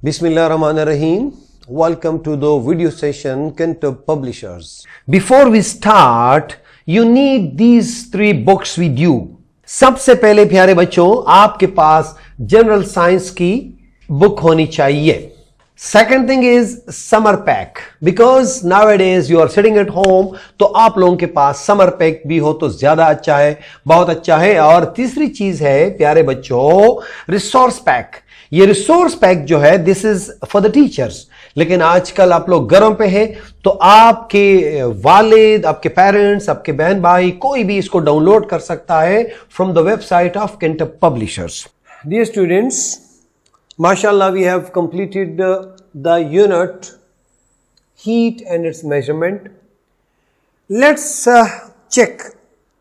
Bismillahirrahmanirrahim. Welcome to the video session Kentub Publishers. Before we start, you need these three books with you. सबसे पहले प्यारे बच्चों आपके पास general science की book होनी चाहिए. Second thing is summer pack, because nowadays you are sitting at home, तो आप लोगों के पास summer pack भी हो तो ज्यादा अच्छा है, बहुत अच्छा है. और तीसरी चीज है प्यारे बच्चों रिसोर्स पैक. ये रिसोर्स पैक जो है this is for the teachers, लेकिन आजकल आप लोग घरों पे हैं तो आपके वालिद, आपके पेरेंट्स, आपके बहन भाई कोई भी इसको डाउनलोड कर सकता है from the website of Kentub Publishers. Dear students, mashallah, we have completed the unit heat and its measurement. Let's check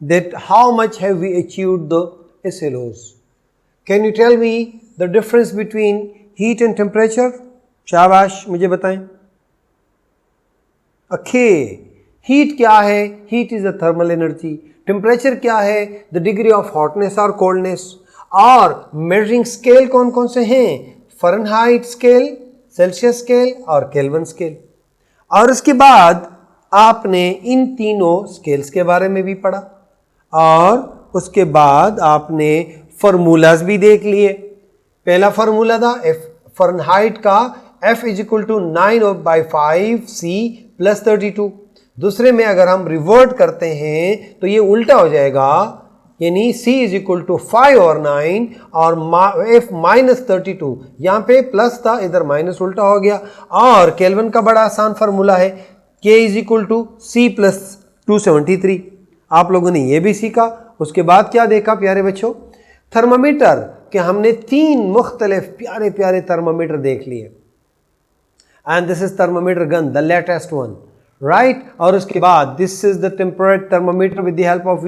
that how much have we achieved the SLOs. Can you tell me the difference between heat and temperature? शाबाश, मुझे बताएं. Okay, heat क्या है? Heat is the thermal energy. Temperature क्या है? The degree of hotness or coldness. और measuring scale कौन कौन से हैं? फ़ारेनहाइट स्केल, सेल्सियस स्केल और केल्विन स्केल. और उसके बाद आपने इन तीनों स्केल्स के बारे में भी पढ़ा और उसके बाद आपने फार्मूलाज भी देख लिए. पहला फार्मूला था फ़ारेनहाइट का F is equal to 9/5C + 32. दूसरे में अगर हम रिवर्ट करते हैं तो ये उल्टा हो जाएगा, यानी C इज इक्वल टू 5/9 और F -32. यहाँ पे प्लस था, इधर माइनस उल्टा हो गया. और केल्विन का बड़ा आसान फार्मूला है K is equal to C + 273. आप लोगों ने ये भी सीखा. उसके बाद क्या देखा प्यारे बच्चों? थर्मामीटर के हमने 3 मुख्तलिफ प्यारे प्यारे थर्मामीटर देख लिए. And this is thermometer gun, the latest one, right. और उसके बाद this is the temperature thermometer with the help of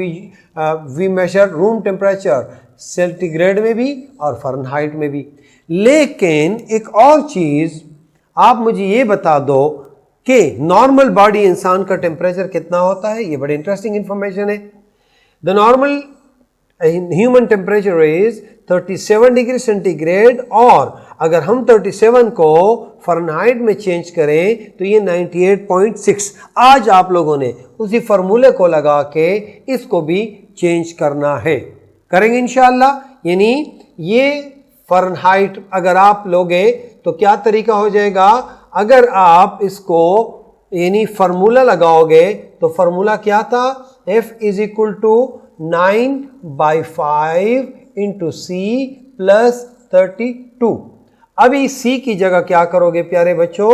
we measure room temperature centigrade में भी और फ़ारेनहाइट में भी. लेकिन एक और चीज आप मुझे ये बता दो कि नॉर्मल बॉडी इंसान का टेम्परेचर कितना होता है. ये बड़ी इंटरेस्टिंग इंफॉर्मेशन है. The normal human temperature is 37 degree centigrade और अगर हम 37 को फ़ारेनहाइट में चेंज करें तो ये 98.6. आज आप लोगों ने उसी फार्मूले को लगा के इसको भी चेंज करना है. करेंगे इंशाअल्लाह. यानी ये फ़ारेनहाइट अगर आप लोगे तो क्या तरीका हो जाएगा? अगर आप इसको यानी फार्मूला लगाओगे तो फार्मूला क्या था? F is equal to 9/5 into C + 32. अभी C की जगह क्या करोगे प्यारे बच्चों?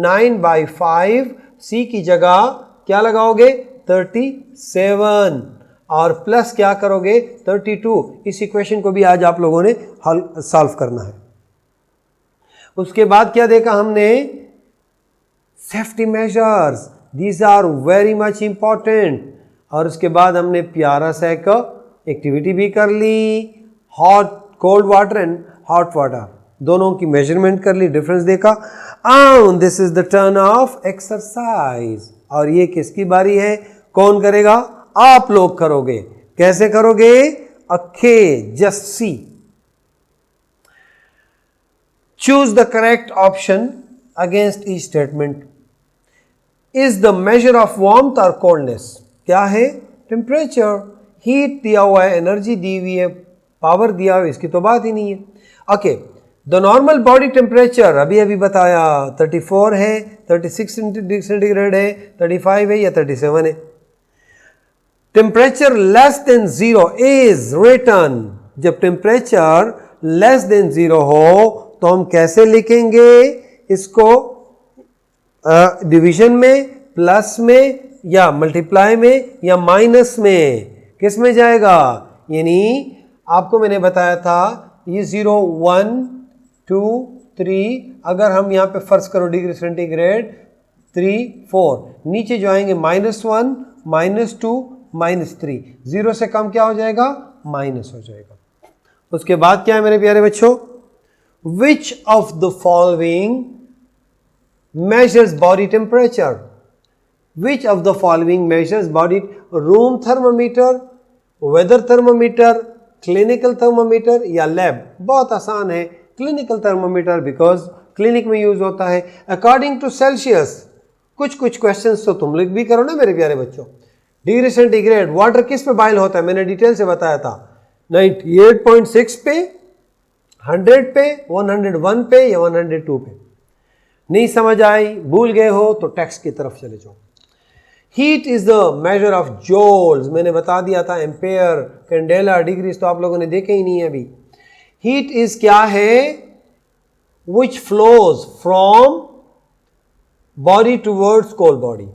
9/5 C की जगह क्या लगाओगे? 37 और प्लस क्या करोगे? 32. इस इक्वेशन को भी आज आप लोगों ने हल सॉल्व करना है. उसके बाद क्या देखा हमने? Safety measures, these are very much important. और उसके बाद हमने प्यारा सा एक एक्टिविटी भी कर ली. Hot cold water and hot water दोनों की मेजरमेंट कर ली, डिफरेंस देखा. This is the turn of exercise. और ये किसकी बारी है? कौन करेगा? आप लोग करोगे. कैसे करोगे? Okay, just see. Choose the correct option against each statement. Is the measure of warmth और कोल्डनेस क्या है? टेम्परेचर. हीट दिया हुआ है, एनर्जी दी हुई है, पावर दिया हुआ है, इसकी तो बात ही नहीं है. Okay, the normal body temperature अभी अभी बताया 34 है, 36 सेंटीग्रेड है, 35 है या 37 है. Temperature less than 0 is written. जब टेम्परेचर लेस देन 0 हो तो हम कैसे लिखेंगे इसको? डिवीजन में, प्लस में या मल्टीप्लाई में या माइनस में? किस में जाएगा? यानी आपको मैंने बताया था ये 0, 1, 2, 3. अगर हम यहाँ पे फर्ज करो डिग्री सेंटीग्रेड 3, 4, नीचे जो आएंगे -1, -2, -3. 0 से कम क्या हो जाएगा? माइनस हो जाएगा. उसके बाद क्या है मेरे प्यारे बच्चों? Which of the following measures body temperature? Which of the following measures body? Room thermometer, weather thermometer, clinical thermometer या lab? बहुत आसान है. clinical thermometer because क्लिनिक में यूज होता है। अकॉर्डिंग टू सेल्सियस, कुछ क्वेश्चंस तो तुम लोग भी करो ना मेरे प्यारे बच्चों। डिग्री सेंटीग्रेड वाटर किस पे बॉयल होता है, मैंने डिटेल से बताया था। 98.6 पे, 100 पे, 101 पे या 102 पे। नहीं समझ आई, भूल गए हो तो टेक्स्ट की तरफ चले जाओ। Heat is the measure of joules, मैंने बता दिया था। एम्पेयर, कैंडेला, डिग्रीज तो आप लोगों ने देखे ही नहीं है अभी। हीट इज क्या है, which flows from body towards cold body,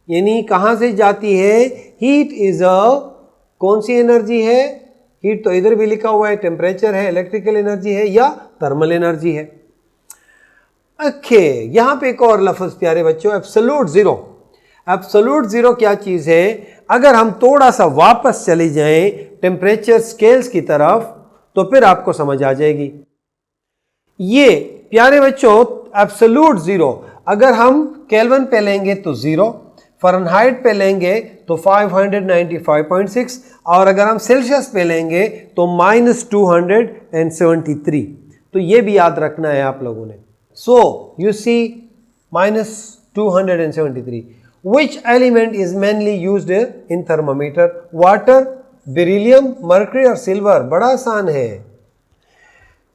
यानी कहां से जाती है। हीट इज अ कौन सी एनर्जी है, हीट तो इधर भी लिखा हुआ है, टेम्परेचर है, इलेक्ट्रिकल एनर्जी है या थर्मल एनर्जी है। ओके, यहां पे एक और लफ्ज प्यारे बच्चों, एब्सोल्यूट जीरो। एब्सोल्यूट जीरो क्या चीज है, अगर हम थोड़ा सा वापस चले जाएं टेम्परेचर स्केल्स की तरफ तो फिर आपको समझ आ जाएगी। ये प्यारे बच्चों एब्सोल्यूट जीरो, अगर हम केल्विन पे लेंगे तो 0, फ़ारेनहाइट पे लेंगे तो 595.6 और अगर हम सेल्सियस पे लेंगे तो -273। तो ये भी याद रखना है आप लोगों ने। So you see -273। Which element is mainly used in thermometer? Water, beryllium, mercury और silver। बड़ा आसान है।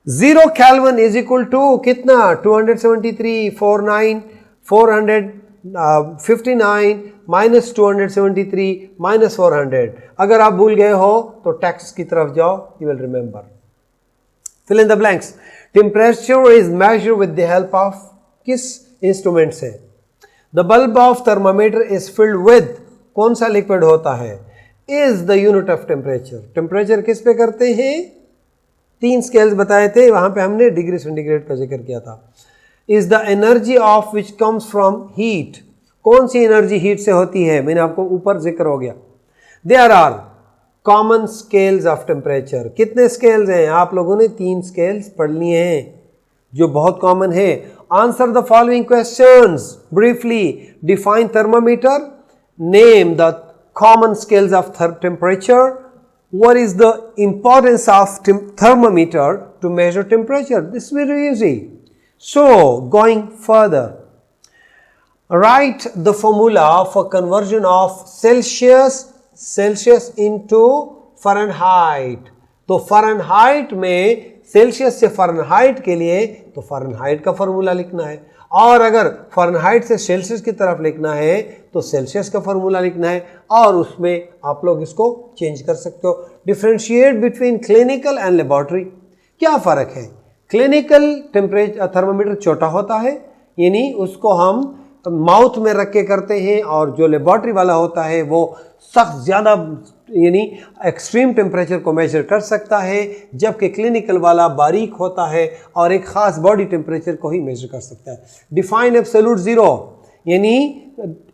0 Kelvin is equal to कितना, 273, 49, 459 minus 273 minus 400। अगर आप भूल गए हो तो टेक्स्ट की तरफ जाओ, you will remember। Fill in the blanks। Temperature is measured with the help of किस इंस्ट्रूमेंट से। The bulb of thermometer is filled with कौन सा लिक्विड होता है, is the unit of temperature। Temperature किस पे करते हैं, 3 स्केल्स बताए थे, वहां पे हमने डिग्री सेंटीग्रेड का जिक्र किया था। Is the energy of which comes from heat, कौन सी एनर्जी हीट से होती है, मैंने आपको ऊपर जिक्र हो गया। There are common scales of temperature। कितने स्केल्स हैं, आप लोगों ने 3 स्केल्स पढ़ लिए हैं जो बहुत कॉमन है। Answer the following questions briefly। Define thermometer, name the common scales of temperature, what is the importance of thermometer to measure temperature। This is very easy। So going further, write the formula for conversion of Celsius into Fahrenheit। तो Fahrenheit में Celsius से Fahrenheit के लिए तो Fahrenheit का formula लिखना है, और अगर फ़ारेनहाइट से सेल्सियस की तरफ लिखना है तो सेल्सियस का फॉर्मूला लिखना है, और उसमें आप लोग इसको चेंज कर सकते हो। Differentiate between clinical and laboratory. क्या फ़र्क है, क्लिनिकल टेम्परेचर थर्मामीटर छोटा होता है, यानी उसको हम माउथ में रख के करते हैं, और जो लेबोरेटरी वाला होता है वो सख्त ज़्यादा यानी एक्सट्रीम टेम्परेचर को मेजर कर सकता है, जबकि क्लिनिकल वाला बारीक होता है और एक ख़ास बॉडी टेम्परेचर को ही मेजर कर सकता है। डिफाइन एब्सोल्यूट ज़ीरो, यानी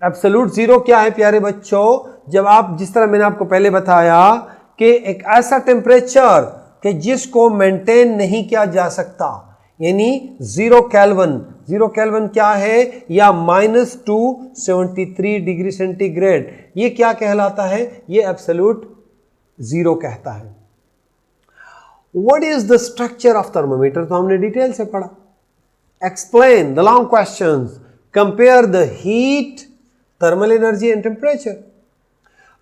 एब्सोल्यूट ज़ीरो क्या है प्यारे बच्चों, जब आप जिस तरह मैंने आपको पहले बताया कि एक ऐसा टेम्परेचर कि जिसको मेंटेन नहीं किया जा सकता, यानी 0 केल्विन। 0 केल्विन क्या है, या -273 डिग्री सेंटीग्रेड, ये क्या कहलाता है, ये एब्सोल्यूट जीरो कहता है। What is the structure of thermometer, तो हमने डिटेल से पढ़ा। Explain the long questions, compare the heat, thermal energy and temperature,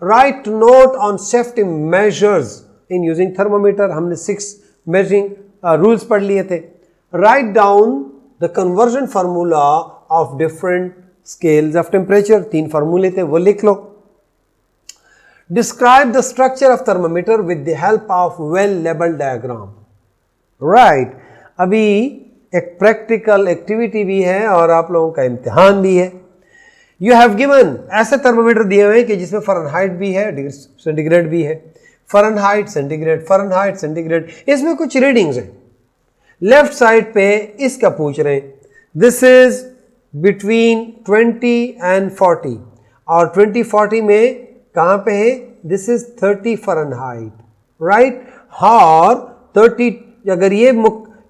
write note on safety measures in using thermometer. हमने 6 मेजरिंग रूल्स पढ़ लिए थे। Write down the conversion formula of different scales of temperature, 3 फार्मूले थे वो लिख लो। Describe the structure of thermometer with the help of well labelled diagram. Right, अभी एक प्रैक्टिकल एक्टिविटी भी है और आप लोगों का इम्तिहान भी है। यू हैव गिवन ऐसे थर्मोमीटर दिए हुए हैं कि जिसमें फ़ारेनहाइट भी है, डिग्री सेंटीग्रेड भी है, फ़ारेनहाइट सेंटीग्रेड, फ़ारेनहाइट सेंटीग्रेड, इसमें कुछ रीडिंग्स हैं। लेफ्ट साइड पे इसका पूछ रहे हैं, दिस इज बिटवीन 20 एंड 40, और 20-40 में कहां पे है, दिस इज 30 फ़ारेनहाइट, राइट। और 30 अगर ये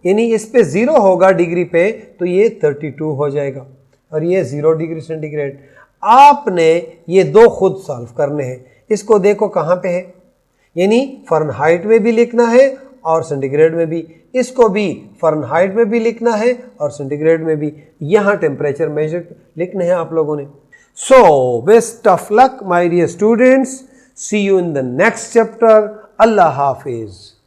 यानी इस पे 0 होगा डिग्री पे तो ये 32 हो जाएगा, और ये 0 डिग्री सेंटीग्रेड। आपने ये 2 खुद सॉल्व करने हैं। इसको देखो कहां पे है, यानी फ़ारेनहाइट में भी लिखना है और सेंटीग्रेड में भी। इसको भी फ़ारेनहाइट में भी लिखना है और सेंटीग्रेड में भी। यहाँ टेम्परेचर मेजर लिखने हैं आप लोगों ने। So best of luck my dear students, see you in the next chapter. Allah हाफिज़।